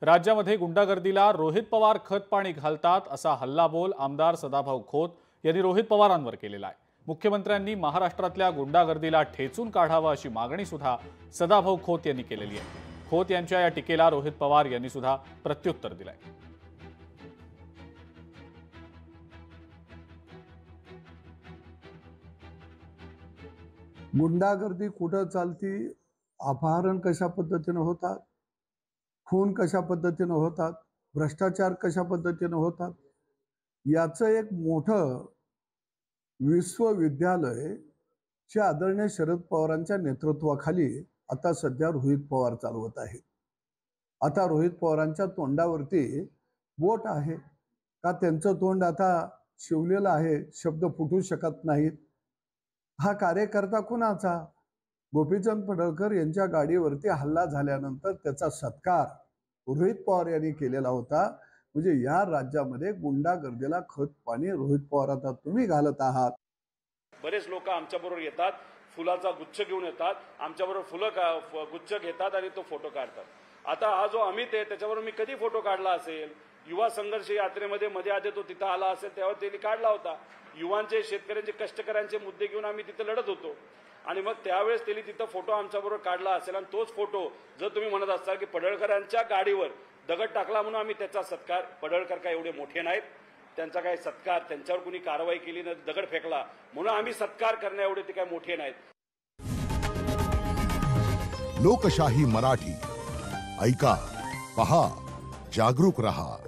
राज्यामध्ये गुंडागर्दीला रोहित पवार खतपाणी घालतात असा हल्लाबोल आमदार सदाभाऊ खोत यांनी रोहित पवारांवर केलेला आहे। मुख्यमंत्र्यांनी महाराष्ट्रातल्या गुंडागर्दीला ठेचून काढावं अशी मागणी सुद्धा सदाभाऊ खोत यांनी केलेली आहे। खोत यांच्या या टीकेला रोहित पवार यांनी सुद्धा प्रत्युत्तर दिलंय। गुंडागर्दी कुठं चालती, अपहरण कशा पद्धतीने होतात, खून कशा पद्धतीने होतात, भ्रष्टाचार कशा पद्धतीने होतात, याचं एक मोठं विश्वविद्यालय च्या आदरणीय शरद पवारांच्या नेतृत्वाखाली आता सध्या रोहित पवार चालवत आहेत। आता रोहित पवारांच्या तोंडावरती बोट आहे का? त्यांचं तोंड आता शिवलेलं आहे, शब्द फुटू शकत नाहीत। हा कार्यकर्ता कुणाचा? गोपीचंद पडळकर यांच्या गाडीवरती हल्ला झाल्यानंतर त्याचा सत्कार रोहित पवार यांनी केलेला होता। म्हणजे या राज्यामध्ये गुंडागर्दीला खत पाणी रोहित पवार आता तुम्ही घालत आहात। बरेच लोक आमच्याबरोबर येतात, फुलाचा गुच्छ घेऊन येतात, आमच्याबरोबर गुच्छ घेतात आणि तो फोटो काढतात। आता हा जो अमित आहे त्याच्याबरोबर मी कधी फोटो काढला असेल? युवा संघर्ष यात्रेमध्ये मध्ये आधी तो तिथं आला असेल तेव्हा त्यांनी काढला होता। युवांचे, शेतकऱ्यांचे, कष्टकऱ्यांचे मुद्दे घेऊन आम्ही तिथं लढत होतो आणि मग त्यावेळेस त्यांनी तिथं फोटो आमच्याबरोबर काढला असेल आणि तोच फोटो जर तुम्ही म्हणत असाल की पडळकरांच्या गाडीवर दगड टाकला म्हणून आम्ही त्याचा सत्कार, पडळकर काय एवढे मोठे नाहीत, त्यांचा काय सत्कार, त्यांच्यावर कुणी कारवाई केली नाही, दगड फेकला म्हणून आम्ही सत्कार करण्या एवढे ते काय मोठे नाहीत। लोकशाही मराठी ऐका, पहा, जागरूक रहा।